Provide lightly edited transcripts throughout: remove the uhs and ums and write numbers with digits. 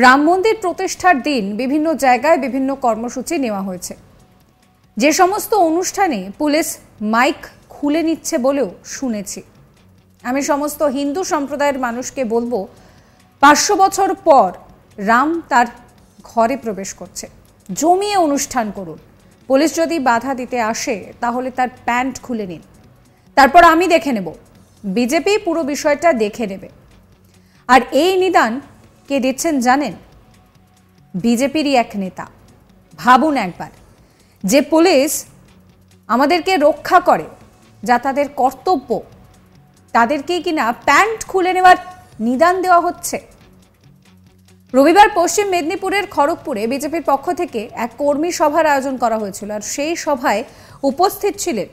রাম মন্দির প্রতিষ্ঠার দিন বিভিন্ন জায়গায় বিভিন্ন কর্মসূচি নেওয়া হয়েছে। যে সমস্ত অনুষ্ঠানে পুলিশ মাইক খুলে নিচ্ছে বলেও শুনেছি। আমি সমস্ত হিন্দু সম্প্রদায়ের মানুষকে বলবো, 500 বছর পর রাম তার ঘরে প্রবেশ করছে, জমিয়ে অনুষ্ঠান করুন। পুলিশ যদি বাধা দিতে আসে তাহলে তার প্যান্ট খুলে নিন, তারপর আমি দেখে নেব। বিজেপি পুরো বিষয়টা দেখে নেবে। আর এই নিদান কে দিচ্ছেন জানেন? বিজেপিরই এক নেতা। ভাবুন একবার, যে পুলিশ আমাদেরকে রক্ষা করে, যা তাদের কর্তব্য, তাদেরকেই কিনা প্যান্ট খুলে নেওয়ার নিদান দেওয়া হচ্ছে। রবিবার পশ্চিম মেদিনীপুরের খড়গপুরে বিজেপির পক্ষ থেকে এক কর্মী সভার আয়োজন করা হয়েছিল। আর সেই সভায় উপস্থিত ছিলেন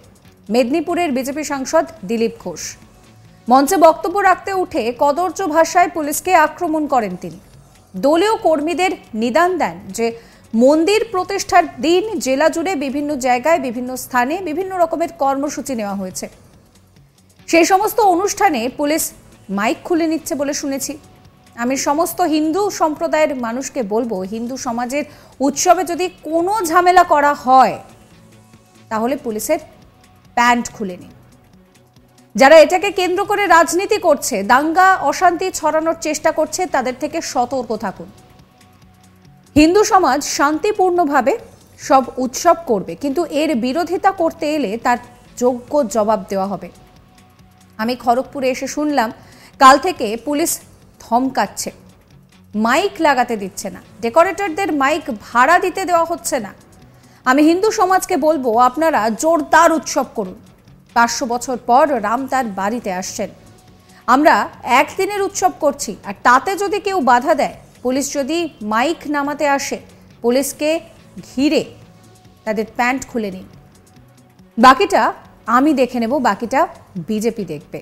মেদিনীপুরের বিজেপি সাংসদ দিলীপ ঘোষ। মঞ্চে বক্তব্য রাখতে উঠে কদর্য ভাষায় পুলিশকে আক্রমণ করেন তিনি। দলীয় কর্মীদের নিদান দেন যে মন্দির প্রতিষ্ঠার দিন জেলা জুড়ে বিভিন্ন জায়গায় বিভিন্ন স্থানে বিভিন্ন রকমের কর্মসূচি নেওয়া হয়েছে। সেই সমস্ত অনুষ্ঠানে পুলিশ মাইক খুলে নিচ্ছে বলে শুনেছি। আমি সমস্ত হিন্দু সম্প্রদায়ের মানুষকে বলবো, হিন্দু সমাজের উৎসবে যদি কোনো ঝামেলা করা হয় তাহলে পুলিশের প্যান্ট খুলে নিন। যারা এটাকে কেন্দ্র করে রাজনীতি করছে, দাঙ্গা অশান্তি ছড়ানোর চেষ্টা করছে, তাদের থেকে সতর্ক থাকুন। হিন্দু সমাজ শান্তিপূর্ণভাবে সব উৎসব করবে, কিন্তু এর বিরোধিতা করতে এলে তার যোগ্য জবাব দেওয়া হবে। আমি খড়গপুরে এসে শুনলাম কাল থেকে পুলিশ ধমকাচ্ছে, মাইক লাগাতে দিচ্ছে না, ডেকোরেটরদের মাইক ভাড়া দিতে দেওয়া হচ্ছে না। আমি হিন্দু সমাজকে বলবো, আপনারা জোরদার উৎসব করুন। 500 বছর পর রাম তার বাড়িতে আসছেন। আমরা একদিনের উৎসব করছি, আর তাতে যদি কেউ বাধা দেয়, পুলিশ যদি মাইক নামাতে আসে, পুলিশকে ঘিরে তাদের প্যান্ট খুলে নিন। বাকিটা আমি দেখে নেব, বাকিটা বিজেপি দেখবে।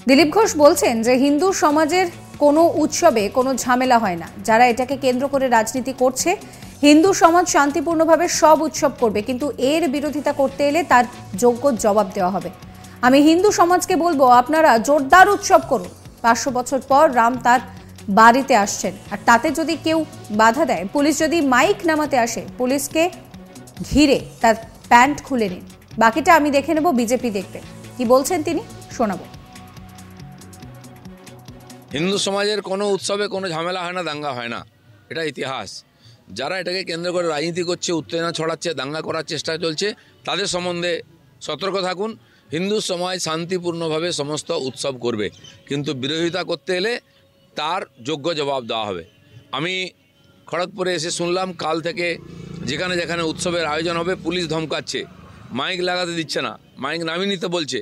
দিলীপ ঘোষ বলছেন যে হিন্দু সমাজের কোনো উৎসবে কোনো ঝামেলা হয় না। যারা এটাকে কেন্দ্র করে রাজনীতি করছে, হিন্দু সমাজ শান্তিপূর্ণভাবে সব উৎসব করবে, কিন্তু এর বিরোধিতা করতে এলে তার যোগ্য জবাব দেওয়া হবে। আমি হিন্দু সমাজকে বলবো, আপনারা জোরদার উৎসব করুন। 500 বছর পর রাম তার বাড়িতে আসছেন, আর তাতে যদি কেউ বাধা দেয়, পুলিশ যদি মাইক নামাতে আসে, পুলিশকে ঘিরে তার প্যান্ট খুলে নিন। বাকিটা আমি দেখে নেব, বিজেপি দেখবে। কি বলছেন তিনি, শোনাবো। হিন্দু সমাজের কোনো উৎসবে কোনো ঝামেলা হয় না, দাঙ্গা হয় না, এটা ইতিহাস। যারা এটাকে কেন্দ্র করে রাজনীতি করছে, উত্তেজনা ছড়াচ্ছে, দাঙ্গা করার চেষ্টা চলছে, তাদের সম্বন্ধে সতর্ক থাকুন। হিন্দু সমাজ শান্তিপূর্ণভাবে সমস্ত উৎসব করবে, কিন্তু বিরোধিতা করতে এলে তার যোগ্য জবাব দেওয়া হবে। আমি খড়গপুরে এসে শুনলাম কাল থেকে যেখানে যেখানে উৎসবের আয়োজন হবে পুলিশ ধমকাচ্ছে, মাইক লাগাতে দিচ্ছে না, মাইক নামিয়ে নিতে বলছে,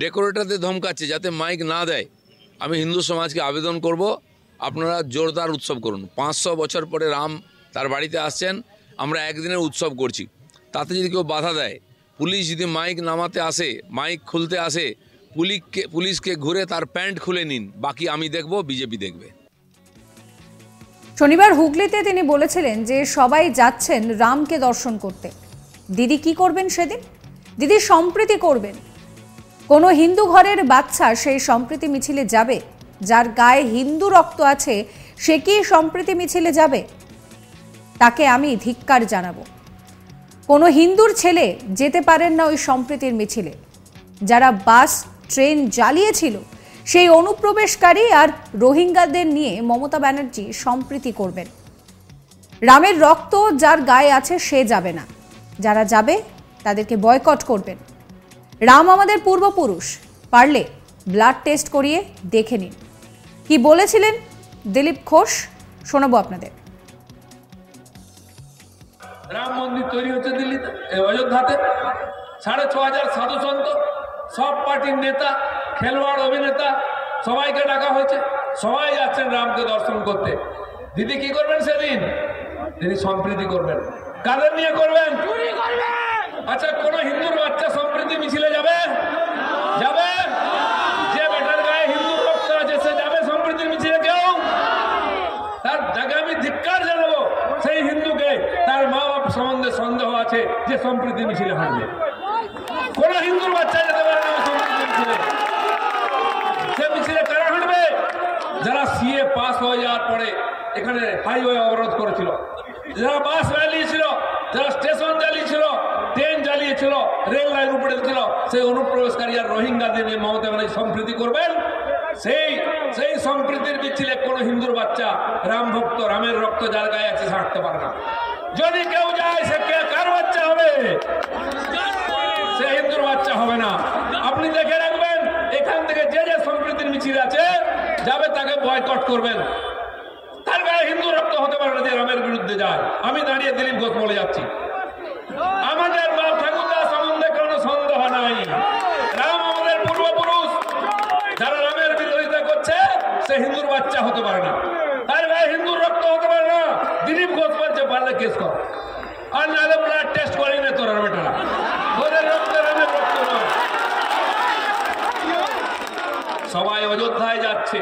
ডেকোরেটরদের ধমকাচ্ছে যাতে মাইক না দেয়। আমি হিন্দু সমাজকে আবেদন করব, আপনারা জোরদার উৎসব করুন। 500 বছর পরে রাম তার বাড়িতে আসছেন, আমরা একদিনের উৎসব করছি, তাতে যদি কেউ বাধা দেয়, পুলিশ যদি মাইক নামাতে আসে, মাইক খুলতে আসে, পুলিশকে ঘুরে তার প্যান্ট খুলে নিন। বাকি আমি দেখব, বিজেপি দেখবে। শনিবার হুগলিতে তিনি বলেছিলেন যে সবাই যাচ্ছেন রামকে দর্শন করতে। দিদি কি করবেন সেদিন? দিদি সম্প্রীতি করবেন। কোনো হিন্দু ঘরের বাচ্চা সেই সম্প্রীতি মিছিলে যাবে? যার গায়ে হিন্দু রক্ত আছে সে কি সম্প্রীতি মিছিলে যাবে? তাকে আমি ধিক্কার জানাবো। কোনো হিন্দুর ছেলে যেতে পারেন না ওই সম্প্রীতির মিছিলে। যারা বাস ট্রেন জ্বালিয়েছিল, সেই অনুপ্রবেশকারী আর রোহিঙ্গাদের নিয়ে মমতা ব্যানার্জি সম্প্রীতি করবেন। রামের রক্ত যার গায়ে আছে সে যাবে না, যারা যাবে তাদেরকে বয়কট করবেন। রাম আমাদের পূর্বপুরুষ, পারলে ব্লাড টেস্ট করিয়ে দেখে নিন। কি বলেছিলেন দিলীপ ঘোষ শোনাবো আপনাদের। রাম মন্দির তৈরি হচ্ছে দিল্লিতে, অযোধ্যাতে। 6,500 সাধু সন্ত, সব পার্টির নেতা, খেলোয়াড়, অভিনেতা সবাইকে ডাকা হয়েছে। সবাই যাচ্ছেন রামকে দর্শন করতে। দিদি কি করবেন সেদিন? তিনি সম্প্রীতি করবেন। কাদের নিয়ে করবেন? আচ্ছা, কোন হিন্দুর বাচ্চা সম্প্রীতি মিছিলে যাবে? যাবে? যে বেটার গায়ে হিন্দুর রক্ত আছে সে যাবে সম্প্রীতির মিছিলে? কেউ? তার জায়গায় আমি ধিক্কার জানাবো সেই হিন্দুকে তার মা বাপ সম্বন্ধে সন্দেহ আছে যে সম্প্রীতি মিছিলে হাঁটবে। কোন হিন্দুর বাচ্চা যেতে পারে না সম্প্রীতি মিছিলে। সে মিছিলে কারা হাঁটবে? যারা সিএ পাস হয়ে যাওয়ার পরে এখানে হাইওয়ে অবরোধ করেছিল, যারা বাস জ্বালিয়েছিল, যারা স্টেশন জ্বালিয়েছিল, ট্রেন জ্বালিয়েছিল, রেল লাইন উপরে ছিল, সেই অনুপ্রবেশকারী আর রোহিঙ্গাদের নিয়ে মমতা ব্যানার্জি সম্প্রীতি করবেন। সেই সম্প্রীতির মিছিলে কোন হিন্দুর বাচ্চা, রাম ভক্ত, রামের রক্ত যার গায়ে আছে হাঁটতে পারে না। যদি কেউ যায় সে কার বাচ্চা হবে? সে হিন্দুর বাচ্চা হবে না। আপনি দেখে রাখবেন, এখান থেকে যে যে সম্প্রীতির মিছিল আছে যাবে তাকে বয়কট করবেন। তার গায়ে হিন্দু রক্ত হতে পারে না যে রামের বিরুদ্ধে যায়। আমি দাঁড়িয়ে দিলীপ ঘোষ বলে যাচ্ছি, আমাদের বাপ ঠাকুরদার সম্বন্ধে কোনো সন্দেহ নাই। রাম আমাদের পূর্বপুরুষ। যারা রামের বিরোধিতা করছে সে হিন্দুর বাচ্চা হতে পারে না, তার গায়ে হিন্দুর রক্ত হতে পারে না। দিলীপ ঘোষ বলছে পারলে কেস কর, আর নাহলে ব্লাড টেস্ট করি না তোরা বেটারা। ওদের রক্ত রামের রক্ত নয়। সবাই অযোধ্যায় যাচ্ছে।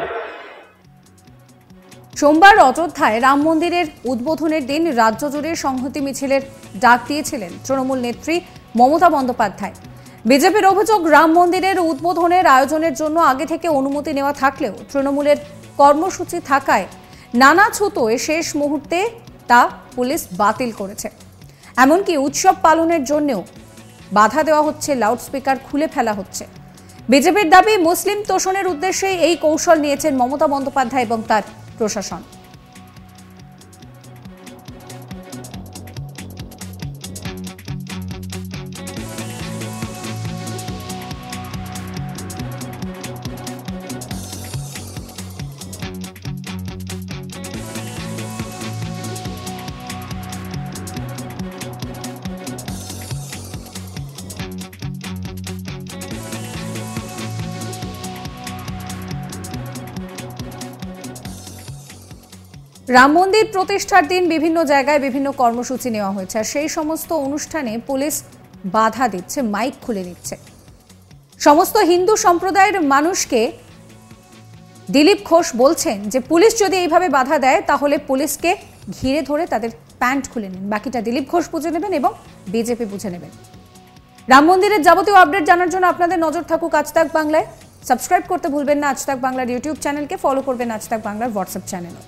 সোমবার অযোধ্যায় রাম মন্দিরের উদ্বোধনের দিন রাজ্য জুড়ে সংহতি মিছিলের ডাক দিয়েছিলেন তৃণমূল নেত্রী মমতা বন্দ্যোপাধ্যায়। বিজেপির অভিযোগ, রাম মন্দিরের উদ্বোধনের আয়োজনের জন্য আগে থেকে অনুমতি নেওয়া থাকলেও তৃণমূলের কর্মসূচি থাকায় নানা ছুতোয় শেষ মুহূর্তে তা পুলিশ বাতিল করেছে। এমনকি উৎসব পালনের জন্যও বাধা দেওয়া হচ্ছে, লাউডস্পিকার খুলে ফেলা হচ্ছে। বিজেপির দাবি, মুসলিম তোষণের উদ্দেশ্যে এই কৌশল নিয়েছেন মমতা বন্দ্যোপাধ্যায় এবং তার প্রশাসন। রাম মন্দির প্রতিষ্ঠার দিন বিভিন্ন জায়গায় বিভিন্ন কর্মসূচি নেওয়া হয়েছে, আর সেই সমস্ত অনুষ্ঠানে পুলিশ বাধা দিচ্ছে, মাইক খুলে নিচ্ছে। সমস্ত হিন্দু সম্প্রদায়ের মানুষকে দিলীপ ঘোষ বলছেন যে পুলিশ যদি এইভাবে বাধা দেয় তাহলে পুলিশকে ঘিরে ধরে তাদের প্যান্ট খুলে নিন। বাকিটা দিলীপ ঘোষ বুঝে নেবেন এবং বিজেপি বুঝে নেবেন। রাম মন্দিরের যাবতীয় আপডেট জানার জন্য আপনাদের নজর থাকুক আজ তাক বাংলায়। সাবস্ক্রাইব করতে ভুলবেন না আজ তাক বাংলার ইউটিউব চ্যানেলকে, ফলো করবেন আজ তাক বাংলার হোয়াটসঅ্যাপ চ্যানেলও।